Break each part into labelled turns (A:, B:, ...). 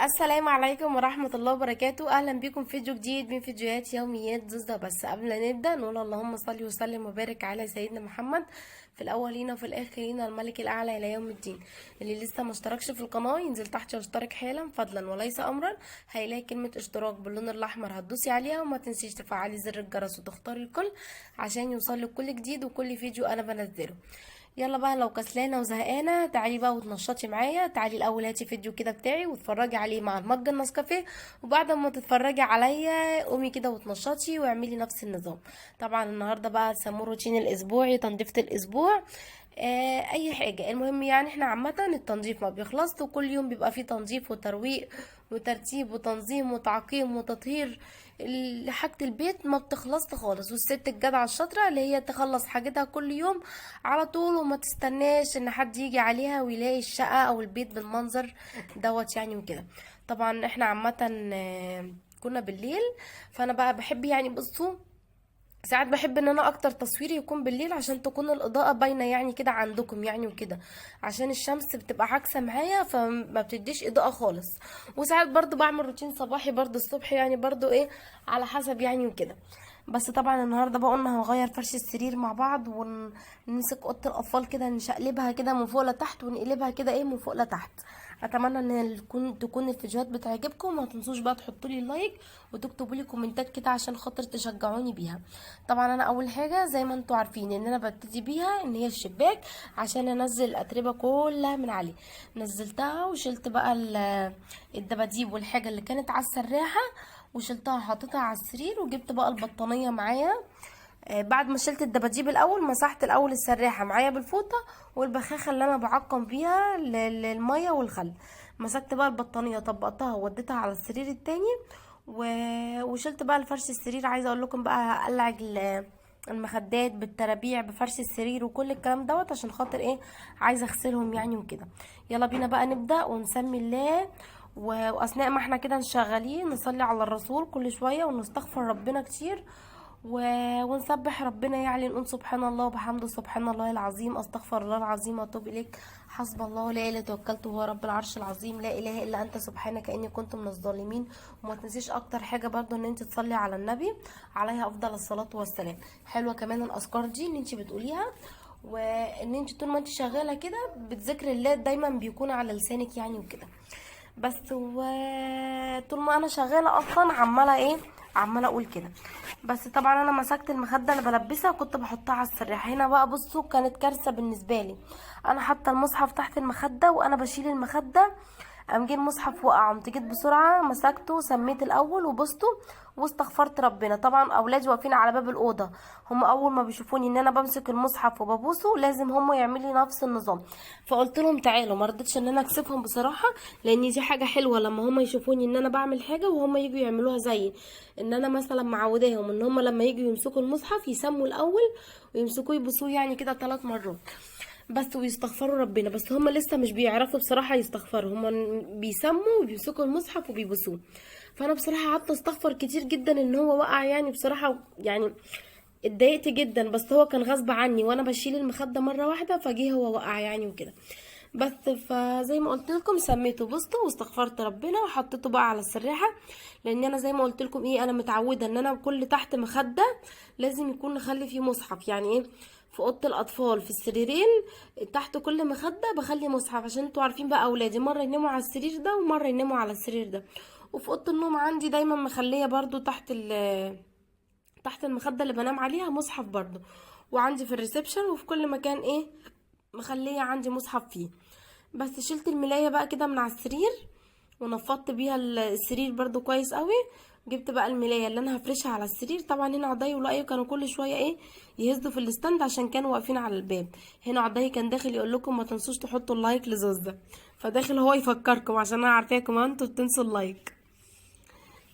A: السلام عليكم ورحمة الله وبركاته. أهلا بكم في فيديو جديد من فيديوهات يوميات زوزة. بس قبل ما نبدأ نقول اللهم صل وسلم وبارك على سيدنا محمد في الأولين وفي الآخرين الملك الأعلى إلى يوم الدين. اللي لسه ما اشتركش في القناة ينزل تحت يشترك حالا فضلا وليس أمرا. هيلاقي كلمة اشتراك باللون الأحمر هتدوسي عليها، وما تنسيش تفعلي زر الجرس وتختاري الكل عشان يوصلك كل جديد وكل فيديو أنا بنزله. يلا بقى، لو كسلانه وزهقانه تعالي بقى وتنشطي معايا. تعالي الاول هاتي فيديو كده بتاعي واتفرجي عليه مع المج النسكافيه، وبعد ما تتفرجي عليا قومي كده وتنشطي واعملي نفس النظام. طبعا النهارده بقى سموه روتين الاسبوعي، تنظيفه الاسبوع. اي حاجه، المهم يعني احنا عامه التنظيف ما بيخلصش، وكل يوم بيبقى فيه تنظيف وترويق وترتيب وتنظيم وتعقيم وتطهير. حاجة البيت ما بتخلص خالص، والست الجدعة الشاطرة اللي هي تخلص حاجتها كل يوم على طول، وما تستناش ان حد يجي عليها ويلاقي الشقة او البيت بالمنظر دوت يعني وكده. طبعا احنا عامة كنا بالليل، فانا بقى بحب يعني بصوا ساعات بحب ان انا اكتر تصويري يكون بالليل عشان تكون الاضاءة باينة يعني كده عندكم يعني وكده، عشان الشمس بتبقى عاكسة معايا فما بتديش اضاءة خالص. وساعات برضو بعمل روتين صباحي برضو الصبح يعني برضو ايه على حسب يعني وكده. بس طبعا النهارده بقى قلنا هنغير فرش السرير مع بعض ونمسك اوضه الاطفال كده نشقلبها كده من فوق لتحت ونقلبها كده ايه من فوق لتحت. اتمنى ان تكون الفيديوهات بتعجبكم. ما تنسوش بقى تحطوا لي لايك وتكتبوا لي كومنتات كده عشان خاطر تشجعوني بيها. طبعا انا اول حاجه زي ما انتوا عارفين ان انا ببتدي بيها ان هي الشباك، عشان انزل الاتربه كلها من عليه. نزلتها وشلت بقى الدباديب والحاجه اللي كانت على السراحه، وشلتها حطيتها على السرير، وجبت بقى البطانيه معايا. بعد ما شلت الدباديب الاول مسحت الاول السراحه معايا بالفوطه والبخاخه اللي انا بعقم بيها للميه والخل. مسكت بقى البطانيه طبقتها ووديتها على السرير التاني وشلت بقى الفرش السرير. عايزه اقول لكم بقى هقلع المخدات بالترابيع بفرش السرير وكل الكلام دوت عشان خاطر ايه عايزه اغسلهم يعني وكده. يلا بينا بقى نبدا ونسمي الله. واثناء ما احنا كده شغالين نصلي على الرسول كل شويه ونستغفر ربنا كتير ونسبح ربنا يعني نقول سبحان الله وبحمده سبحان الله العظيم، استغفر الله العظيم واتوب اليك، حسب الله لا اله توكلت وهو رب العرش العظيم، لا اله الا انت سبحانك اني كنت من الظالمين. وما تنسيش اكتر حاجه برضو ان انت تصلي على النبي عليه افضل الصلاه والسلام. حلوه كمان الاذكار دي ان انت بتقوليها، وان انت طول ما انت شغاله كده بتذكر الله دايما بيكون على لسانك يعني وكده. بس طول ما انا شغاله اصلا عماله اقول كده. بس طبعا انا مسكت المخده اللي بلبسها وكنت بحطها على السرير. هنا بقى بصوا كانت كارثه بالنسبه لي. انا حاطه المصحف تحت المخده وانا بشيل المخده قام جه المصحف وقع. قمت جيت بسرعه مسكته سميت الاول وبصته واستغفرت ربنا. طبعا اولادي واقفين على باب الاوضه، هم اول ما بيشوفوني ان انا بمسك المصحف وببوسه لازم هم يعملوا نفس النظام. فقلت لهم تعالوا، ما رضيتش ان انا اكسفهم بصراحه، لان دي حاجه حلوه لما هم يشوفوني ان انا بعمل حاجه وهم يجوا يعملوها زيي. ان انا مثلا معوداهم ان هم لما يجوا يمسكوا المصحف يسموا الاول ويمسكوه يبوسوه يعني كده 3 مرات بس ويستغفروا ربنا. بس هم لسه مش بيعرفوا بصراحه يستغفروا، هم بيسموا وبيمسكوا المصحف وبيبوسوه. فانا بصراحه قعدت استغفر كتير جدا ان هو وقع يعني بصراحه يعني اتضايقت جدا، بس هو كان غصب عني وانا بشيل المخده مره واحده فجيه هو وقع يعني وكده. بس فزي ما قلت لكم سميته بوسته واستغفرت ربنا وحطيته بقى على السراحه. لان انا زي ما قلت لكم ايه انا متعوده ان انا كل تحت مخده لازم يكون نخلي فيه مصحف. يعني ايه في اوضه الاطفال في السريرين تحت كل مخده بخلي مصحف، عشان انتوا عارفين بقى اولادي مره يناموا على السرير ده ومره يناموا على السرير ده. وفي اوضه النوم عندي دايما مخليه برضو تحت المخده اللي بنام عليها مصحف برضو. وعندي في الريسبشن وفي كل مكان ايه مخليه عندي مصحف فيه. بس شلت الملايه بقى كده من على السرير ونفضت بيها السرير برضو كويس قوي. جبت بقى الملايه اللي انا هفرشها على السرير. طبعا هنا عضي ولقيه كانوا كل شويه ايه يهزوا في الاستند عشان كانوا واقفين على الباب. هنا عضي كان داخل يقول لكم ما تنسوش تحطوا اللايك لزوزة، فداخل هو يفكركم عشان انا عارفاكم انتوا بتنسوا اللايك.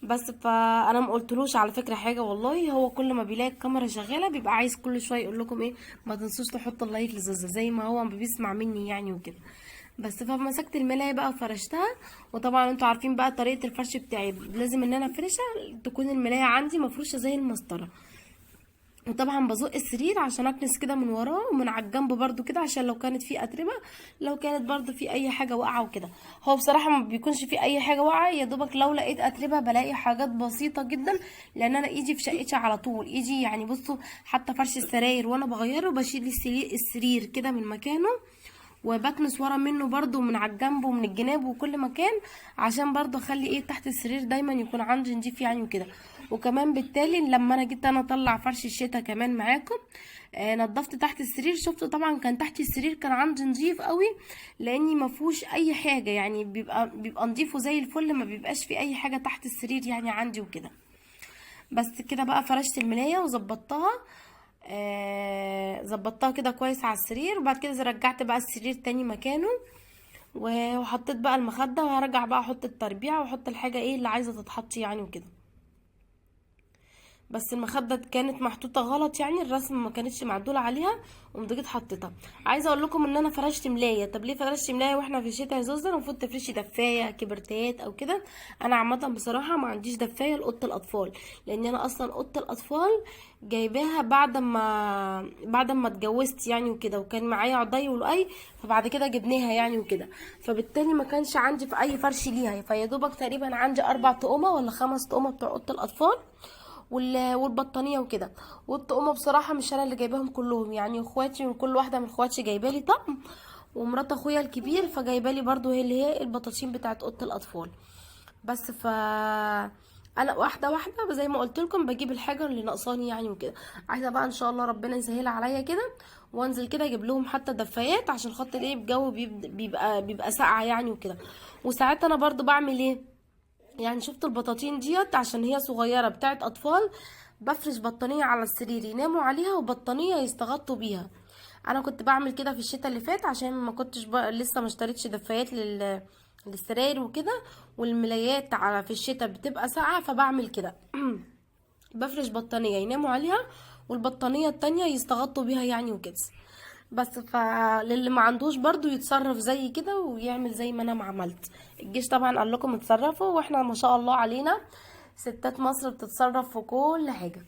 A: بس فانا ما قلتلوش على فكره حاجه والله، هو كل ما بيلاقي الكاميرا شغاله بيبقى عايز كل شويه يقول لكم ايه ما تنسوش تحطوا اللايك لزوزة زي ما هو بيسمع مني يعني وكده. بس فمسكت الملايه بقى وفرشتها. وطبعا انتوا عارفين بقى طريقه الفرش بتاعي لازم ان انا افرشها تكون الملايه عندي مفروشه زي المسطره. وطبعا بزق السرير عشان اكنس كده من وراه ومن على الجنب برضو كده، عشان لو كانت فيه اتربه، لو كانت برضو في اي حاجه واقعه وكده. هو بصراحه ما بيكونش في اي حاجه واقعه، يا دوبك لو لقيت اتربه بلاقي حاجات بسيطه جدا، لان انا ايدي في شقتي على طول، ايدي يعني بصوا حتى فرش السراير وانا بغيره بشيل السرير كده من مكانه، وبكنس ورا منه برضو من على الجنب ومن الجناب وكل مكان، عشان برضو اخلي ايه تحت السرير دايما يكون عندي نضيف يعني وكده. وكمان بالتالي لما انا جيت انا اطلع فرش الشتا كمان معاكم، نضفت تحت السرير، شفتوا طبعا كان تحت السرير كان عندي نضيف قوي، لاني ما فيهوش اي حاجه، يعني بيبقى نضيفه زي الفل، ما بيبقاش في اي حاجه تحت السرير يعني عندي وكده. بس كده بقى فرشت الملايه وظبطتها، ظبطتها كده كويس على السرير، وبعد كده رجعت بقى السرير تاني مكانه، وحطيت بقى المخده، وهرجع بقى احط التربيع واحط الحاجه ايه اللي عايزه تتحط يعني وكده. بس المخده كانت محطوطه غلط، يعني الرسمه ما كانتش معدوله عليها، قمت جيت حطيتها. عايزه اقول لكم ان انا فرشت ملايه. طب ليه فرشت ملايه واحنا في الشتاء يا زوزة؟ المفروض تفرشي دفايه كبرتات او كده. انا عامه بصراحه ما عنديش دفايه لاوضه الاطفال، لان انا اصلا اوضه الاطفال جايباها بعد ما اتجوزت يعني وكده، وكان معايا عضي ولؤي، فبعد كده جبناها يعني وكده، فبالتالي ما كانش عندي في اي فرش ليها، فيا دوبك تقريبا عندي 4 طقمه ولا 5 طقمه بتوع اوضه الاطفال والبطانيه وكده. والطقمه بصراحه مش انا اللي جايباهم كلهم، يعني اخواتي وكل واحده من اخواتي جايبالي طقم، ومرات اخويا الكبير فجايبالي برضو هي اللي هي البطاطين بتاعت اوضه الاطفال. بس انا واحده واحده زي ما قلت لكم بجيب الحاجه اللي ناقصاني يعني وكده. عايزه بقى ان شاء الله ربنا يسهلها عليا كده، وانزل كده اجيب لهم حتى دفايات، عشان خاطر ايه الجو بيبقى ساقعه يعني وكده. وساعات انا برضو بعمل ايه، يعني شفت البطاطين ديت عشان هي صغيره بتاعت اطفال، بفرش بطانيه على السرير يناموا عليها وبطانيه يستغطوا بيها. انا كنت بعمل كده في الشتاء اللي فات، عشان ما كنتش لسه ما اشتريتش دفايات للسراير وكده، والملايات على في الشتاء بتبقى ساقعه، فبعمل كده بفرش بطانيه يناموا عليها، والبطانيه التانية يستغطوا بيها يعني وكده. بس فللي ما عندوش برضو يتصرف زي كده ويعمل زي ما انا ما عملت. الجيش طبعا قال لكم اتصرفوا، واحنا ما شاء الله علينا ستات مصر بتتصرف في كل حاجة.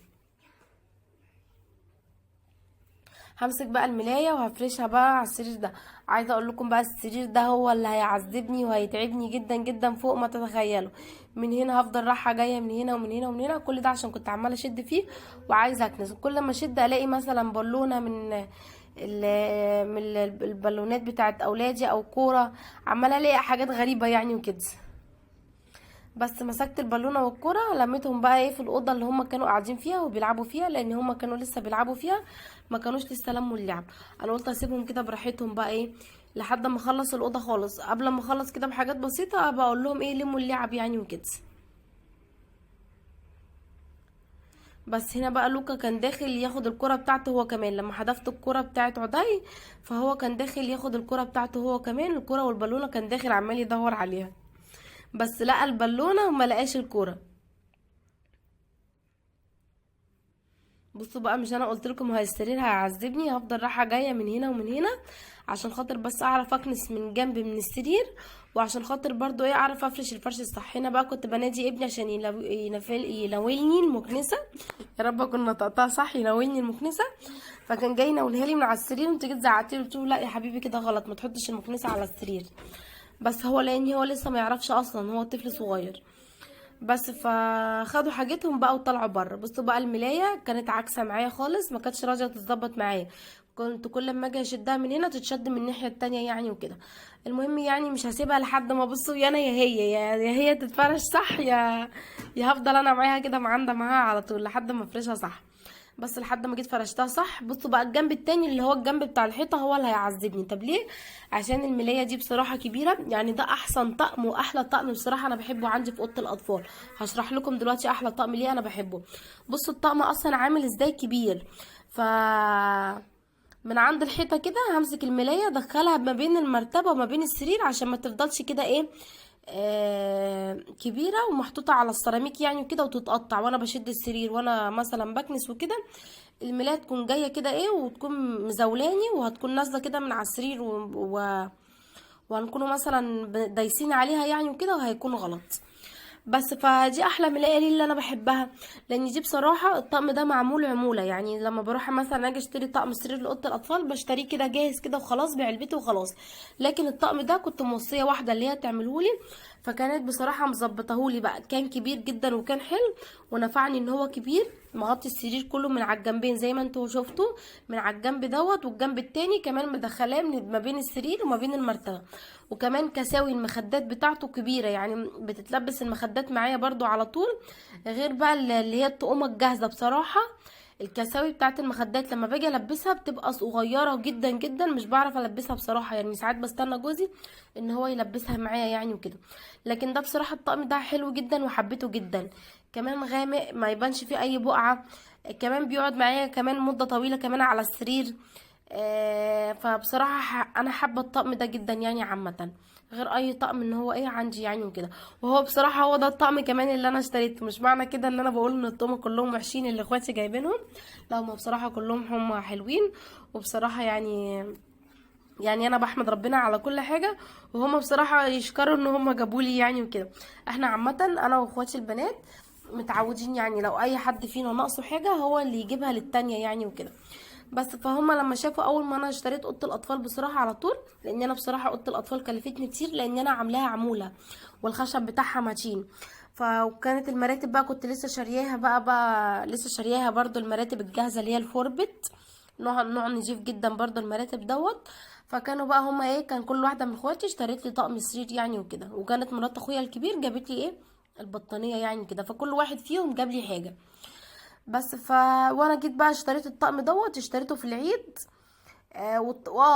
A: همسك بقى الملاية وهفرشها بقى على السرير ده. عايزه اقول لكم بقى السرير ده هو اللي هيعذبني وهيتعبني جدا جدا فوق ما تتخيلوا. من هنا هفضل رايحه جايه من هنا ومن هنا ومن هنا، كل ده عشان كنت عماله اشد فيه وعايزه اكنس. كل ما اشد الاقي مثلا بالونه من البالونات بتاعت اولادي او كوره، عماله الاقي حاجات غريبه يعني وكده. بس مسكت البالونه والكرة لميتهم بقى ايه في الاوضه اللي هم كانوا قاعدين فيها وبيلعبوا فيها، لان هم كانوا لسه بيلعبوا فيها، ما كانوش لسه لموا اللعب. انا قلت اسيبهم كده براحتهم بقى ايه لحد ما اخلص الاوضه خالص، قبل ما اخلص كده بحاجات بسيطه بقول لهم ايه لموا اللعب يعني وكده. بس هنا بقى لوكا كان داخل ياخد الكرة بتاعته هو كمان، لما حذفت الكرة بتاعت عدي فهو كان داخل ياخد الكرة بتاعته هو كمان، الكرة والبالونه كان داخل عمال يدور عليها، بس لقى البالونه وما لقاش الكرة. بصوا بقى، مش انا قلت لكم هاي السرير هيعذبني، هفضل رايحه جايه من هنا ومن هنا عشان خاطر بس اعرف اكنس من جنب من السرير، وعشان خاطر برضو ايه اعرف افرش الفرش الصح. هنا بقى كنت بنادي ابني عشان يناولني المكنسه، يا رب اكون نطقتها صح، يناولني المكنسه. فكان جاي يناولها لي من على السرير، وانت جيت زعقتي له قلت له لا يا حبيبي كده غلط، ما تحطش المكنسه على السرير. بس هو لان هو لسه ما يعرفش اصلا، هو طفل صغير. بس فخدوا حاجتهم بقى وطلعوا بره. بصوا بقى الملايه كانت عكسه معايا خالص، ما كانتش راضيه تتظبط معايا، كنت كل ما اجي اشدها من هنا تتشد من الناحيه التانية يعني وكده. المهم يعني مش هسيبها لحد ما بصوا يا انا يا هي يا هي تتفرش صح، يا هفضل انا معاها كده معانده معاها على طول لحد ما افرشها صح. بس لحد ما جيت فرشتها صح. بصوا بقى الجنب التاني اللي هو الجنب بتاع الحيطه هو اللي هيعذبني. طب ليه؟ عشان الملايه دي بصراحه كبيره، يعني ده احسن طقم واحلى طقم بصراحه انا بحبه عندي في اوضه الاطفال. هشرح لكم دلوقتي احلى طقم ليه انا بحبه. بصوا الطقم اصلا عامل ازاي كبير. ف من عند الحيطه كده همسك الملايه ادخلها ما بين المرتبه وما بين السرير، عشان ما تفضلش كده ايه كبيره ومحطوطه على السيراميك يعني وكده وتتقطع وانا بشد السرير وانا مثلا بكنس وكده. الملايه تكون جايه كده ايه وتكون مزولاني، وهتكون نازله كده من على السرير وهنكونوا مثلا دايسين عليها يعني وكده، وهيكون غلط. بس فدي احلى من الليالي اللي انا بحبها، لان دي بصراحه الطقم ده معمول عموله. يعني لما بروح مثلا اجي اشتري طقم سرير لاوضه الاطفال بشتريه كده جاهز كده وخلاص بعلبته وخلاص. لكن الطقم ده كنت موصيه واحده اللي هي تعملهولي، فكانت بصراحه مظبطهولي بقى، كان كبير جدا وكان حلو ونفعني ان هو كبير، مغطي السرير كله من على الجنبين زي ما انتوا شفتوا، من على الجنب دوت والجنب التاني كمان مدخلاه ما بين السرير وما بين المرتبه. وكمان كساوي المخدات بتاعته كبيره، يعني بتتلبس المخدات معايا برضو على طول، غير بقى اللي هي الطقومه الجاهزه. بصراحه الكساوي بتاعت المخدات لما باجي البسها بتبقى صغيره جدا جدا، مش بعرف البسها بصراحه، يعني ساعات بستنى جوزي ان هو يلبسها معايا يعني وكده. لكن ده بصراحه الطقم ده حلو جدا وحبيته جدا، كمان غامق ما يبانش فيه اي بقعه، كمان بيقعد معايا كمان مده طويله كمان على السرير. فبصراحه انا حابه الطقم ده جدا يعني عامه، غير اي طقم ان هو ايه عندي يعني وكده. وهو بصراحه هو ده الطقم كمان اللي انا اشتريته، مش معنى كده ان انا بقول ان الطقم كلهم وحشين اللي اخواتي جايبينهم، لا هم بصراحه كلهم هم حلوين. وبصراحه يعني انا بحمد ربنا على كل حاجه، وهم بصراحه يشكروا ان هم جابوا لي يعني وكده. احنا عامه انا واخواتي البنات متعودين يعني لو اي حد فينا ناقصه حاجه هو اللي يجيبها للتانية يعني وكده. بس فهم لما شافوا اول ما انا اشتريت اوضه الاطفال بصراحه على طول، لان انا بصراحه اوضه الاطفال كلفتني كتير لان انا عاملاها عموله والخشب بتاعها متين. فكانت المراتب بقى كنت لسه شارياها بقى لسه شارياها برضو، المراتب الجاهزه اللي هي الفوربت، نوع نضيف جدا برضو المراتب دوت. فكانوا بقى هما ايه، كان كل واحده من اخواتي اشتريت لي طقم سرير يعني وكده، وكانت مرات اخويا الكبير جابت لي ايه البطانيه يعني كده، فكل واحد فيهم جاب لي حاجه. بس وانا جيت بقى اشتريت الطقم دوت، اشتريته في العيد.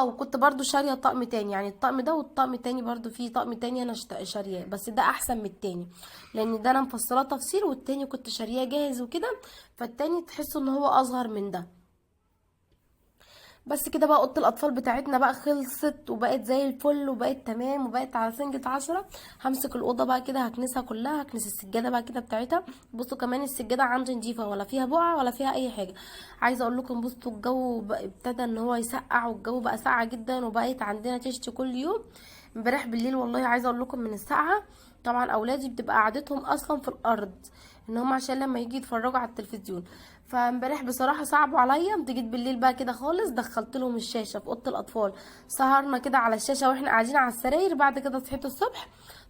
A: وكنت برضو شاريه طقم تاني، يعني الطقم ده والطقم التاني برضو فيه طقم تاني انا شارياه، بس ده احسن من التاني لان ده انا مفصلاه تفصيل، والتاني كنت شارياه جاهز وكده، فالتاني تحسوا ان هو اصغر من ده. بس كده بقى اوضه الاطفال بتاعتنا بقى خلصت وبقت زي الفل وبقت تمام وبقت على سنجة 10. همسك الاوضه بقى كده هكنسها كلها، هكنس السجاده بقى كده بتاعتها. بصوا كمان السجاده عندي نضيفه ولا فيها بقعه ولا فيها اي حاجه. عايزه اقول لكم بصوا الجو بقى ابتدى ان هو يسقع، والجو بقى ساقع جدا وبقيت عندنا تشتي كل يوم. امبارح بالليل والله عايزه اقول لكم من السقعه، طبعا اولادي بتبقى قعدتهم اصلا في الارض ان هم عشان لما يجي يتفرجوا على التلفزيون. فامبارح بصراحه صعبوا عليا، جيت بالليل بقى كده خالص دخلت لهم الشاشه في اوضه الاطفال، سهرنا كده على الشاشه واحنا قاعدين على السراير. بعد كده صحيت الصبح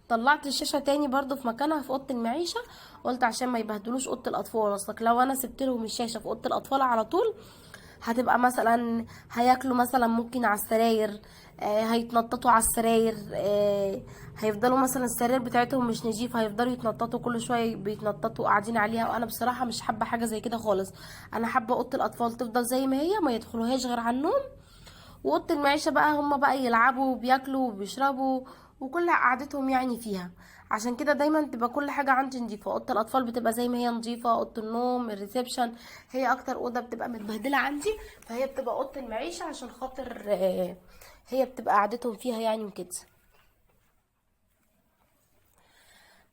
A: طلعت الشاشه تاني برضو في مكانها في اوضه المعيشه، قلت عشان ما يبهدلوش اوضه الاطفال. اصلك لو انا سبت لهم الشاشه في اوضه الاطفال على طول هتبقى مثلا هياكلوا مثلا ممكن على السراير، هيتنططوا على السراير، هيفضلوا مثلا السراير بتاعتهم مش نظيفه، هيفضلوا يتنططوا كل شويه بيتنططوا قاعدين عليها، وانا بصراحه مش حابه حاجه زي كده خالص. انا حابه اوضه الاطفال تفضل زي ما هي، ما يدخلوهاش غير على النوم، واوضه المعيشه بقى هم بقى يلعبوا وبياكلوا وبيشربوا وكل قعدتهم يعني فيها. عشان كده دايما تبقى كل حاجه عندي نظيفه، اوضه الاطفال بتبقى زي ما هي نظيفه، اوضه النوم الريسبشن هي اكتر اوضه بتبقى متبهدله عندي، فهي بتبقى اوضه المعيشه عشان خاطر هي بتبقى قعدتهم فيها يعني وكده.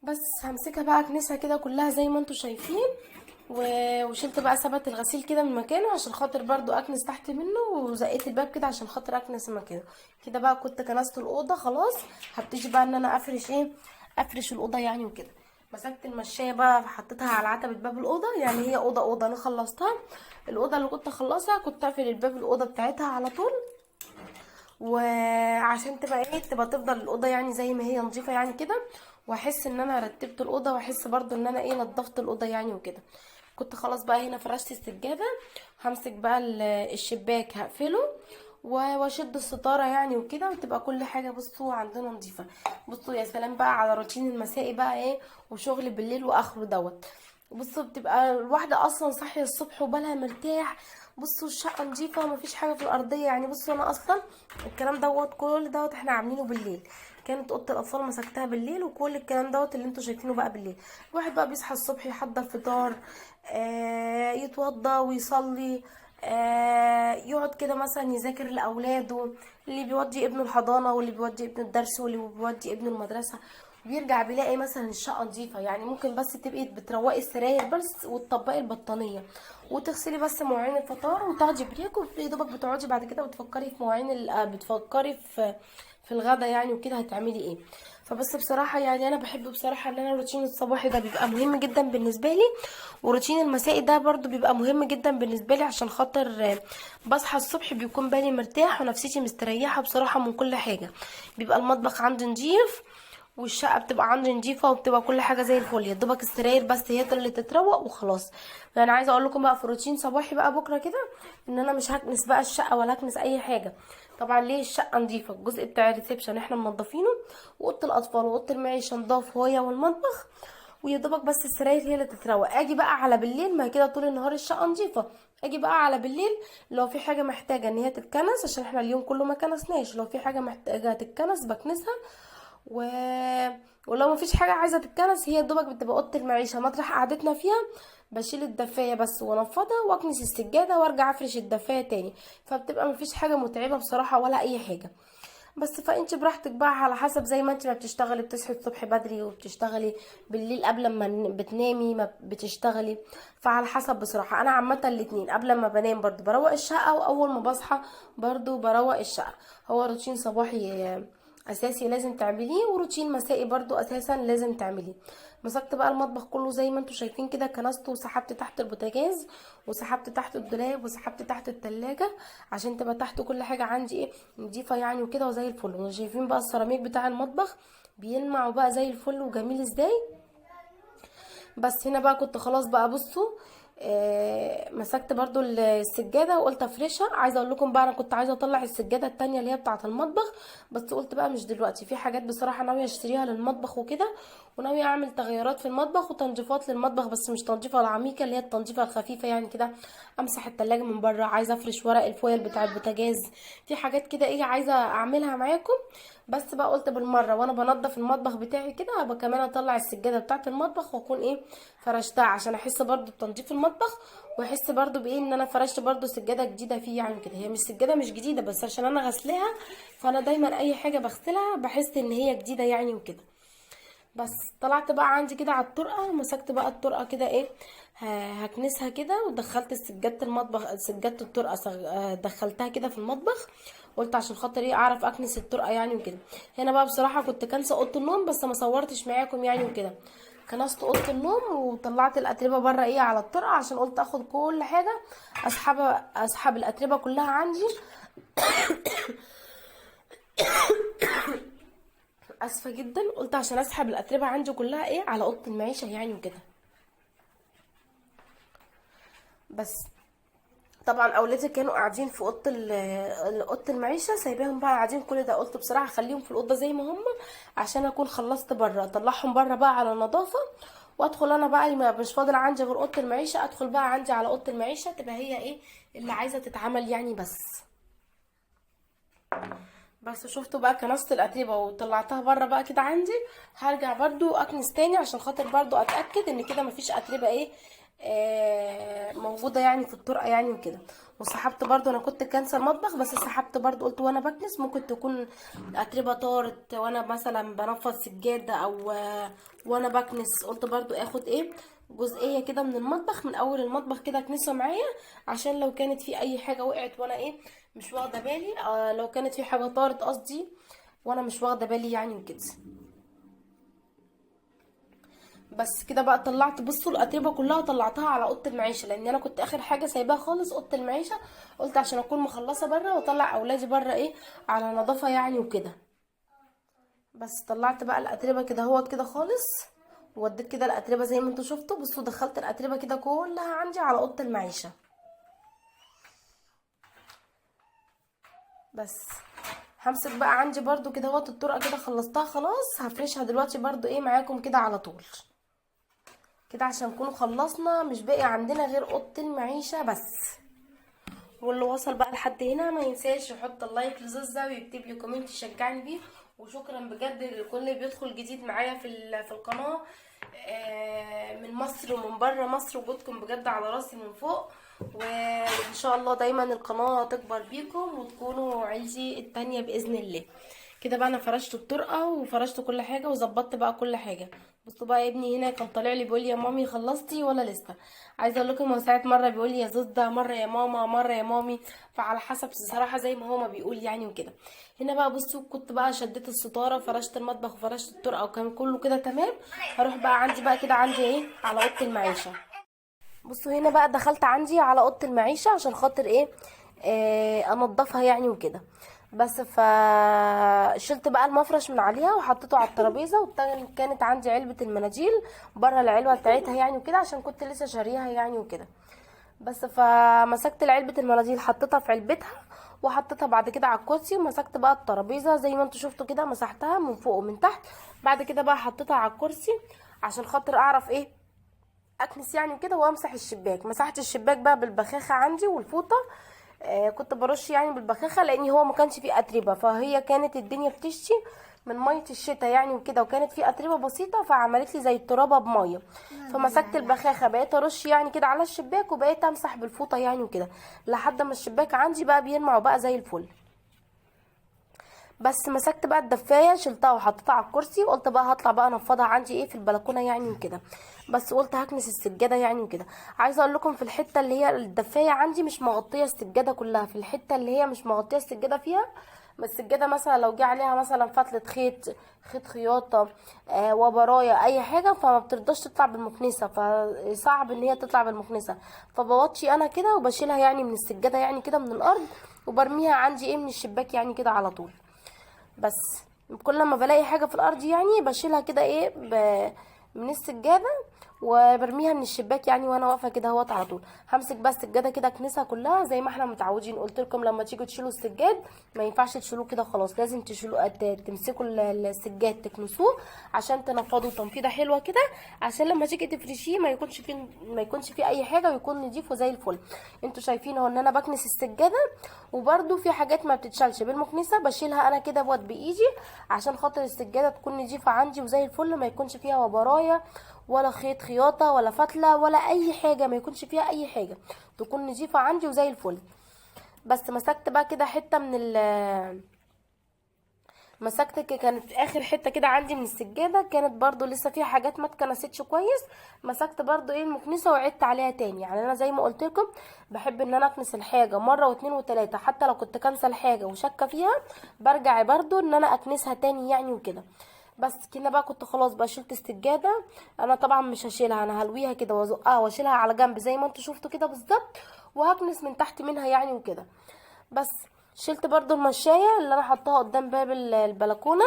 A: بس همسكها بقى اكنسها كده كلها زي ما انتوا شايفين، وشلت بقى ثبت الغسيل كده من مكانه عشان خاطر برضو اكنس تحت منه، وزقيت الباب كده عشان خاطر اكنس مكانه كده. بقى كنت كنست الاوضه خلاص، هبتدي بقى ان انا افرش الاوضه يعني وكده. مسكت المشايه بقى حطيتها على عتبه باب الاوضه، يعني هي اوضه انا خلصتها. الاوضه اللي كنت اخلصها كنت اقفل الباب الاوضه بتاعتها على طول، وعشان تبقى تبقى تفضل الاوضه يعني زي ما هي نظيفه يعني كده، واحس ان انا رتبت الاوضه، واحس برضو ان انا نضفت الاوضه يعني وكده. كنت خلاص بقى هنا فرشت السجاده، همسك بقى الشباك هقفله واشد الستاره يعني وكده، وتبقى كل حاجه بصوا عندنا نظيفه. بصوا يا سلام بقى على روتين المسائي بقى وشغل بالليل واخره دوت. بصوا بتبقى الواحده اصلا صاحيه الصبح وبالها مرتاح، بصوا الشقه نظيفه ومفيش حاجه في الارضيه. يعني بصوا انا اصلا الكلام دوت كل دوت احنا عاملينه بالليل، كانت اوضه الاطفال مسكتها بالليل، وكل الكلام دوت اللي انتوا شايفينه بقى بالليل. الواحد بقى بيصحى الصبح يحضر فطار، يتوضى ويصلي، يقعد كده مثلا يذاكر لاولاده، اللي بيودي ابنه الحضانه واللي بيودي ابنه الدرس واللي بيودي ابنه المدرسه، بيرجع بيلاقي مثلا الشقه نظيفه. يعني ممكن بس تبقي بتروقي السراير بس وتطبقي البطانيه وتغسلي بس مواعين الفطار وتاخدي بريك، ويا دوبك بتقعدي بعد كده بتفكري في مواعين بتفكري في الغدا يعني وكده هتعملي ايه. فبس بصراحه يعني انا بحب بصراحه ان انا الروتين الصباحي ده بيبقى مهم جدا بالنسبه لي، وروتين المسائي ده برضو بيبقى مهم جدا بالنسبه لي، عشان خاطر بصحى الصبح بيكون بالي مرتاح ونفسيتي مستريحه بصراحه من كل حاجه. بيبقى المطبخ عندي نضيف، والشقه بتبقى عندي نضيفه، وبتبقى كل حاجه زي الفل، يا دوبك السراير بس هي اللي تتروق وخلاص. فانا عايزه اقول لكم بقى في روتين صباحي بقى بكره كده، ان انا مش هكنس بقى الشقه ولا هكنس اي حاجه. طبعا ليه؟ الشقه نضيفه، الجزء بتاع الريسبشن احنا منضفينه، واوضه الاطفال واوضه المعيشه نضاف هي والمطبخ، ويا دوبك بس السراير هي اللي تتروق. اجي بقى على بالليل، ما كده طول النهار الشقه نضيفه، اجي بقى على بالليل لو في حاجه محتاجه ان هي تتكنس، عشان احنا اليوم كله ما كنسناش، لو في حاجه محتاجه تتكنس بكنسها. و... ولو مفيش حاجه عايزه تتكنس، هي دوبك بتبقى اوضه المعيشه مطرح قعدتنا فيها، بشيل الدفايه بس وانفضها واكنس السجاده وارجع افرش الدفايه تاني، فبتبقى مفيش حاجه متعبه بصراحه ولا اي حاجه. بس فانت براحتك بقى، على حسب زي ما انت ما بتشتغلي، بتصحي الصبح بدري وبتشتغلي بالليل قبل ما بتنامي ما بتشتغلي، فعلى حسب بصراحة. انا عامة الاتنين، قبل ما بنام برضو بروق الشقة، واول ما بصحى برضو بروق الشقة. هو روتين صباحي اساسي لازم تعمليه، وروتين مسائي برضو اساسا لازم تعمليه. مسكت بقى المطبخ كله زي ما انتم شايفين كده، كنسته وسحبت تحت البوتاجاز، وسحبت تحت الدولاب، وسحبت تحت التلاجة، عشان تبقى تحت كل حاجة عندي ايه نضيفة يعني وكده وزي الفل. وشايفين بقى السيراميك بتاع المطبخ بيلمع وبقى زي الفل وجميل ازاي. بس هنا بقى كنت خلاص بقى بصوا، مسكت برضو السجاده وقلت افرشها. عايزه اقول لكم بقى، انا كنت عايزه اطلع السجاده التانية اللي هي بتاعه المطبخ، بس قلت بقى مش دلوقتي، في حاجات بصراحه ناويه اشتريها للمطبخ وكده، وناويه اعمل تغيرات في المطبخ وتنظيفات للمطبخ، بس مش تنظيفه العميقه، اللي هي التنظيفه الخفيفه يعني كده. امسح التلاجة من بره، عايزه افرش ورق الفويل بتاع البوتاجاز، في حاجات كده ايه عايزه اعملها معاكم. بس بقى قلت بالمره وانا بنضف المطبخ بتاعي كده، ابقى كمان اطلع السجاده بتاعه المطبخ واكون ايه فرشتها، عشان احس برضو بتنظيف المطبخ، واحس برضو بايه ان انا فرشت برضو سجاده جديده فيه يعني كده. هي مش سجاده مش جديده، بس عشان انا غسلاها، فانا دايما اي حاجه بغسلها بحس ان هي جديده يعني وكده. بس طلعت بقى عندي كده على الطرقه، ومسكت بقى الطرقه كده ايه هكنسها كده، ودخلت سجاده المطبخ، سجاده الطرقه دخلتها كده في المطبخ، قلت عشان خاطر ايه اعرف اكنس الطرقه يعني وكده. هنا بقى بصراحه كنت كانسه اوضه النوم، بس ما صورتش معاكم يعني وكده. كنست اوضه النوم وطلعت الاتربه بره ايه على الطرقه، عشان قلت اخد كل حاجه اسحب الاتربه كلها عندي. اسفه جدا، قلت عشان اسحب الاتربه عندي كلها ايه على اوضه المعيشه يعني وكده. بس طبعا اولادي كانوا قاعدين في اوضه المعيشه، سايباهم بقى قاعدين كل ده، قلت بصراحه خليهم في الاوضه زي ما هم، عشان اكون خلصت بره، اطلعهم بره بقى على نظافه، وادخل انا بقى مش فاضل عندي غير اوضه المعيشه، ادخل بقى عندي على اوضه المعيشه تبقى هي ايه اللي عايزه تتعمل يعني. بس شفتوا بقى كنست الاتربه وطلعتها بره بقى كده عندي، هرجع برضو اكنس تاني عشان خاطر برضو اتاكد ان كده مفيش اتربه ايه موجوده يعني في الطرقه يعني وكده. وسحبت برضو، انا كنت كانسه المطبخ، بس سحبت برضو قلت وانا بكنس ممكن تكون اتربه طارت وانا مثلا بنفض سجاده، او وانا بكنس، قلت برضو اخد ايه جزئيه كده من المطبخ، من اول المطبخ كده اكنسها معايا، عشان لو كانت في اي حاجه وقعت وانا ايه مش واخده بالي، لو كانت في حاجه طارت قصدي وانا مش واخده بالي يعني وكده. بس كده بقى طلعت، بصوا الاتربه كلها طلعتها على اوضه المعيشه، لان انا كنت اخر حاجه سايباها خالص اوضه المعيشه، قلت عشان اكون مخلصه بره واطلع اولادي بره ايه على نظافه يعني وكده. بس طلعت بقى الاتربه كده هو كده خالص، ووديت كده الاتربه زي ما انتوا شفتوا. بصوا دخلت الاتربه كده كلها عندي على اوضه المعيشه. بس همسك بقى عندي برضو كده وقت الطرقه كده خلصتها خلاص، هفرشها دلوقتي برضو ايه معاكم كده على طول كده، عشان نكون خلصنا مش باقي عندنا غير اوضه المعيشه بس. واللي وصل بقى لحد هنا ما ينساش يحط اللايك لزوزة ويكتب لي كومنت يشجعني بيه. وشكرا بجد لكل اللي بيدخل جديد معايا في القناه، من مصر ومن بره مصر، وجودكم بجد على راسي من فوق. وان شاء الله دايما القناه تكبر بيكم وتكونوا عيلتي التانية باذن الله. كده بقى انا فرشت الطرقه وفرشت كل حاجه وظبطت بقى كل حاجه. بصوا بقى ابني هنا كان طالع لي بيقول لي يا مامي خلصتي ولا لسه. عايزه اقول لكم هو ساعات مره بيقول لي يا زوزة، مره يا ماما، مره يا مامي، فعلى حسب الصراحه زي ما هو ما بيقول يعني وكده. هنا بقى بصوا كنت بقى شديت الستاره، فرشت المطبخ وفرشت الطرقه وكان كله كده تمام. هروح بقى عندي بقى كده عندي ايه على اوضه المعيشه. بصوا هنا بقى دخلت عندي على اوضه المعيشه عشان خاطر ايه، انضفها يعني وكده. بس فشلت بقى المفرش من عليها وحطيته على الترابيزه، وكانت عندي علبه المناديل بره العلبه بتاعتها يعني وكده عشان كنت لسه شاريها يعني وكده. بس فمسكت علبه المناديل حطيتها في علبتها وحطيتها بعد كده على الكرسي، ومسكت بقى الترابيزه زي ما انتوا شفتوا كده مسحتها من فوق ومن تحت. بعد كده بقى حطيتها على الكرسي عشان خاطر اعرف ايه اكنس يعني كده وامسح الشباك. مسحت الشباك بقى بالبخاخه عندي والفوطه. كنت برش يعني بالبخاخه لان هو ما كانش فيه اتربه، فهي كانت الدنيا بتشتي من ميه الشتاء يعني وكده، وكانت فيه اتربه بسيطه فعملت لي زي الترابه بميه. فمسكت البخاخه بقيت ارش يعني كده على الشباك وبقيت امسح بالفوطه يعني وكده لحد ما الشباك عندي بقى بيلمع وبقى زي الفل. بس مسكت بقى الدفايه شلتها وحطيتها على الكرسي وقلت بقى هطلع بقى انفضها عندي ايه في البلكونه يعني وكده. بس قلت هكنس السجاده يعني وكده. عايزه اقول لكم في الحته اللي هي الدفايه عندي مش مغطيه السجاده كلها، في الحته اللي هي مش مغطيه السجاده فيها. بس السجاده مثلا لو جه عليها مثلا فتله خيط خياطه وبرايا اي حاجه فما بترضاش تطلع بالمكنسه، فصعب ان هي تطلع بالمكنسه. فبوطي انا كده وبشيلها يعني من السجاده يعني كده من الارض وبرميها عندي ايه من الشباك يعني كده على طول. بس كل ما بلاقي حاجه في الارض يعني بشيلها كده ايه من السجاده وبرميها من الشباك يعني وانا واقفه كده اهوت على طول. همسك بس السجاده كده اكنسها كلها زي ما احنا متعودين. قلت لكم لما تيجوا تشيلوا السجاد ما ينفعش تشيلوه كده خلاص، لازم تشيلوه تمسكوا السجاد تكنسوه عشان تنفضوا تنفيضه حلوه كده، عشان لما تيجي تفرشيه ما يكونش فيه اي حاجه ويكون نضيف وزي الفل. انتوا شايفين اهو ان انا بكنس السجاده، وبرده في حاجات ما بتتشالش بالمكنسه بشيلها انا كده بايدي عشان خاطر السجاده تكون نضيفه عندي وزي الفل، ما يكونش فيها وبرايا ولا خيط خياطه ولا فتله ولا اي حاجه، ما يكونش فيها اي حاجه، تكون نضيفه عندي وزي الفل. بس مسكت بقى كده حته من كانت في اخر حته كده عندي من السجاده كانت برضو لسه فيها حاجات ما اتكنستش كويس. مسكت برضو ايه المكنسه وعدت عليها تاني. يعني انا زي ما قلت لكم بحب ان انا اكنس الحاجه مره واتنين وتلاته، حتى لو كنت كنسه الحاجه وشاكه فيها برجع برضو ان انا اكنسها تاني يعني وكده. بس كده بقى كنت خلاص بقى شلت السجاده. انا طبعا مش هشيلها، انا هلويها كده وازقها واشيلها على جنب زي ما انتوا شفتوا كده بالظبط، وهكنس من تحت منها يعني وكده. بس شلت برضو المشاية اللي انا حطاها قدام باب البلكونة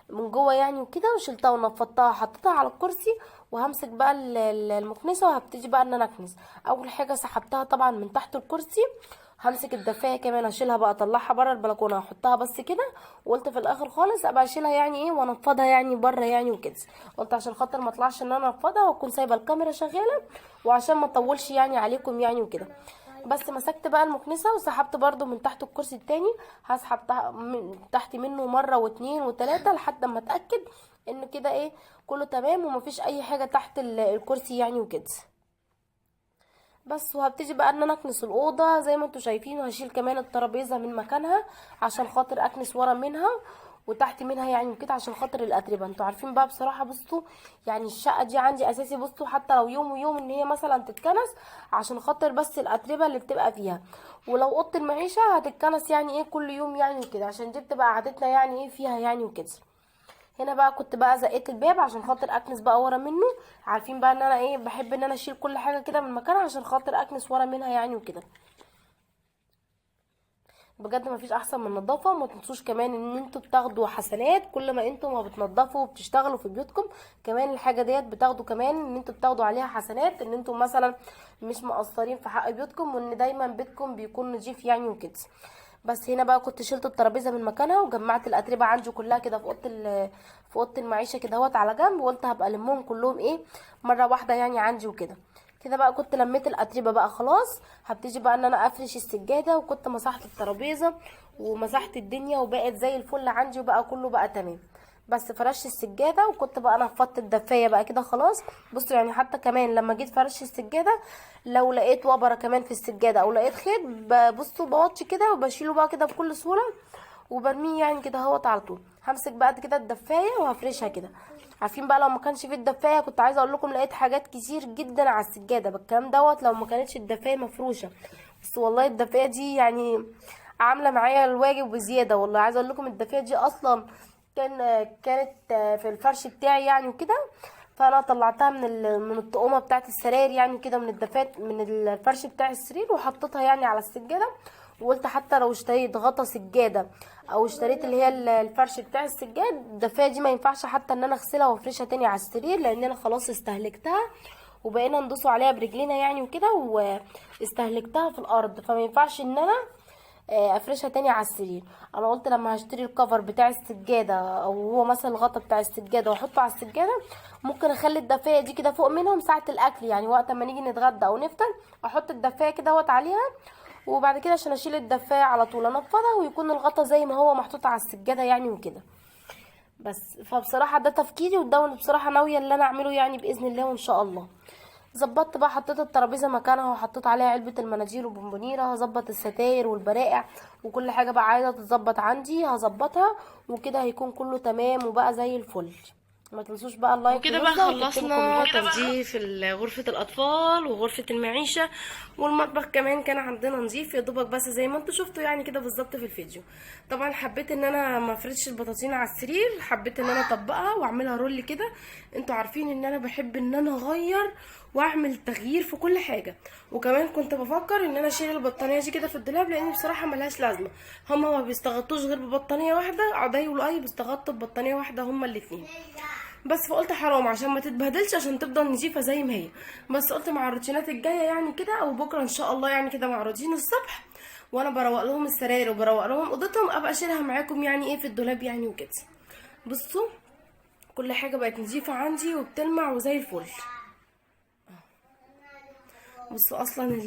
A: من جوه يعني وكده، وشلتها ونفضتها حطيتها على الكرسي. وهمسك بقى المكنسة وهبتدي بقى ان انا اكنس. اول حاجة سحبتها طبعا من تحت الكرسي. همسك الدفايه كمان اشيلها بقى اطلعها بره البلكونه احطها بس كده، وقلت في الاخر خالص ابقى اشيلها يعني ايه وانفضها يعني بره يعني وكده. قلت عشان خاطر ما اطلعش ان انا انفضها واكون سايبه الكاميرا شغاله، وعشان ما اطولش يعني عليكم يعني وكده. بس مسكت بقى المكنسه وسحبت برضو من تحت الكرسي التاني. هسحب من تحت منه مره واتنين وتلاته لحد ما اتاكد ان كده ايه كله تمام ومفيش اي حاجه تحت الكرسي يعني وكده. بس وهبتدي بقى ان انا اكنس الاوضه زي ما انتوا شايفين، وهشيل كمان الترابيزه من مكانها عشان خاطر اكنس ورا منها وتحت منها يعني وكده عشان خاطر الاتربه. انتوا عارفين بقى بصراحه بصوا يعني الشقه دي عندي اساسي، بصوا حتى لو يوم ويوم ان هي مثلا تتكنس عشان خاطر بس الاتربه اللي بتبقى فيها. ولو اوضه المعيشه هتتكنس يعني ايه كل يوم يعني وكده عشان دي بتبقى قعدتنا يعني ايه فيها يعني وكده. هنا بقى كنت بقى زقيت الباب عشان خاطر اكنس بقى ورا منه. عارفين بقى ان انا ايه بحب ان انا اشيل كل حاجه كده من مكانها عشان خاطر اكنس ورا منها يعني وكده. بجد مفيش احسن من النظافه. ما تنسوش كمان ان انتوا بتاخدوا حسنات كل ما انتوا ما بتنضفوا وبتشتغلوا في بيوتكم. كمان الحاجه ديت بتاخدوا كمان ان انتوا بتاخدوا عليها حسنات ان انتوا مثلا مش مقصرين في حق بيوتكم، وان دايما بيتكم بيكون نظيف يعني وكده. بس هنا بقى كنت شلت الترابيزه من مكانها وجمعت الاتربه عندي كلها كده في اوضه المعيشه كده اهوت على جنب، وقلت هبقى المهم كلهم ايه مره واحده يعني عندي وكده. كده بقى كنت لميت الاتربه بقى خلاص. هبتدي بقى ان انا افرش السجاده، وكنت مسحت الترابيزه ومسحت الدنيا وبقت زي الفل عندي وبقى كله بقى تمام. بس فرشت السجاده وكنت بقى نفضت الدفايه بقى كده خلاص. بصوا يعني حتى كمان لما جيت فرش السجاده لو لقيت وبره كمان في السجاده او لقيت خيط بصوا بوطي كده وبشيله بقى كده بكل سهوله وبرميه يعني كده اهوت على طول. همسك بقى كده الدفايه وهفرشها كده عارفين بقى لو ما كانش في الدفايه، كنت عايزه اقول لكم لقيت حاجات كتير جدا على السجاده بالكلام دوت لو ما كانتش الدفايه مفروشه. بس والله الدفايه دي يعني عامله معايا الواجب وزياده. والله عايزه اقول لكم الدفايه دي اصلا كانت في الفرش بتاعي يعني وكده، فانا طلعتها من الطقومه بتاعه السراير يعني كده، من الدفات من الفرش بتاع السرير، وحطيتها يعني على السجاده. وقلت حتى لو اشتريت غطا سجاده او اشتريت اللي هي الفرش بتاع السجاد، الدفايه دي ما ينفعش حتى ان انا اغسلها وافرشها تاني على السرير، لان انا خلاص استهلكتها وبقينا ندوسوا عليها برجلينا يعني وكده، واستهلكتها في الارض، فما ينفعش ان انا افرشها تاني على السرير. انا قلت لما هشتري الكفر بتاع السجاده او هو مثلا الغطا بتاع السجاده واحطه على السجاده، ممكن اخلي الدفايه دي كده فوق منهم ساعه الاكل، يعني وقت ما نيجي نتغدى او نفطر احط الدفايه كده عليها، وبعد كده عشان اشيل الدفايه على طول انفضها ويكون الغطا زي ما هو محطوط على السجاده يعني وكده. بس فبصراحه ده تفكيري، وده بصراحه ناويه اللي انا اعمله يعني باذن الله وان شاء الله. ظبطت بقى، حطيت الترابيزه مكانها وحطيت عليها علبه المناديل وبونبونيره، هظبط الستاير والبرائع وكل حاجه بقى عايزه تتظبط عندي هظبطها، وكده هيكون كله تمام وبقى زي الفل. ما تنسوش بقى اللايك
B: وكده بقى خلصنا تنظيف غرفة الأطفال وغرفة المعيشة، والمطبخ كمان كان عندنا نظيف يا دوبك، بس زي ما انتوا شفتوا يعني كده بالظبط في الفيديو. طبعا حبيت ان انا ما افردش البطاطين على السرير، حبيت ان انا اطبقها واعملها رول كده. انتوا عارفين ان انا بحب ان انا اغير واعمل تغيير في كل حاجه. وكمان كنت بفكر ان انا اشيل البطانيه دي كده في الدولاب، لان بصراحه ملهاش لازمه. هما ما بيستغطوش غير ببطانيه واحده، عدي ولؤي بيستغطوا ببطانيه واحده هما الاتنين. بس فقلت حرام عشان ما تتبهدلش، عشان تفضل نظيفه زي ما هي. بس قلت مع الروتينات الجايه يعني كده، او بكره ان شاء الله يعني كده مع روتين الصبح وانا بروق لهم السراير وبروق لهم اوضتهم، ابقى اشيلها معاكم يعني ايه في الدولاب يعني وكده. بصوا كل حاجه بقت نظيفه عندي وبتلمع وزي الفل. بصوا اصلا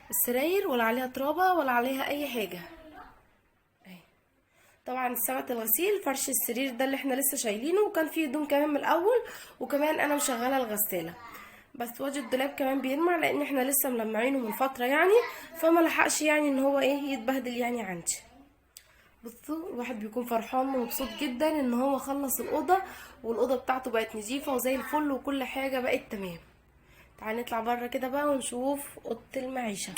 B: السراير ولا عليها ترابه ولا عليها اي حاجه. طبعا سمعة الغسيل فرش السرير ده اللي احنا لسه شايلينه، وكان فيه هدوم كمان من الاول، وكمان انا مشغله الغساله. بس وجه الدولاب كمان بيلمع لان احنا لسه ملمعينه من فتره يعني، فما لحقش يعني ان هو ايه يتبهدل يعني عندي. بصوا الواحد بيكون فرحان ومبسوط جدا ان هو خلص الاوضه، والاوضه بتاعته بقت نظيفه وزي الفل وكل حاجه بقت تمام. تعالى نطلع بره كده بقى ونشوف اوضه المعيشه،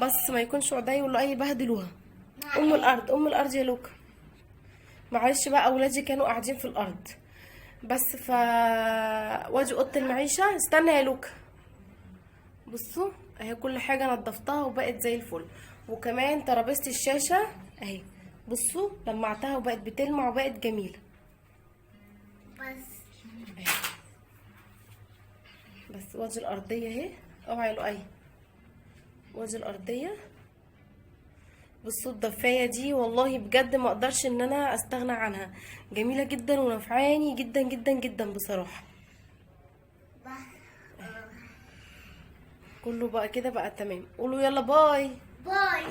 B: بس ما يكونش عدي ولا اي بهدلوها. ام الارض ام الارض يا لوكا، معلش بقى اولادي كانوا قاعدين في الارض. بس واجي اوضه المعيشه، استنى يا لوكا. بصوا اهي كل حاجه نضفتها وبقت زي الفل، وكمان ترابيزه الشاشه اهي بصوا لمعتها وبقت بتلمع وبقت جميله. بس واجي الارضيه اهي، اوعي يا لؤي، واجي الارضيه. بصوا الدفايه دي والله بجد ما اقدرش ان انا استغنى عنها، جميله جدا ونفعاني جدا جدا جدا بصراحه. كله بقى كده بقى تمام. قولوا يلا باي
C: باي.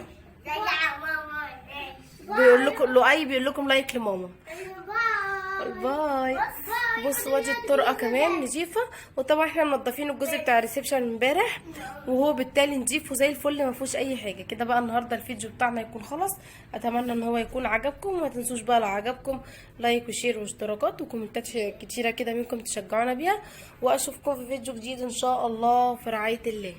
C: ماما.
A: بيقول لكم لؤي بيقول لكم لايك لماما.
C: باي.
A: باي. بصوا وادي الطرقه كمان نظيفه، وطبعا احنا منضفين الجزء بتاع الريسبشن امبارح، وهو بالتالي نضيف وزي الفل ما فيهوش اي حاجه. كده بقى النهارده الفيديو بتاعنا يكون خلاص. اتمنى ان هو يكون عجبكم، وما تنسوش بقى لو عجبكم لايك وشير واشتراكات وكومنتات كتيره كده منكم تشجعونا بيها، واشوفكم في فيديو جديد ان شاء الله في رعايه الله.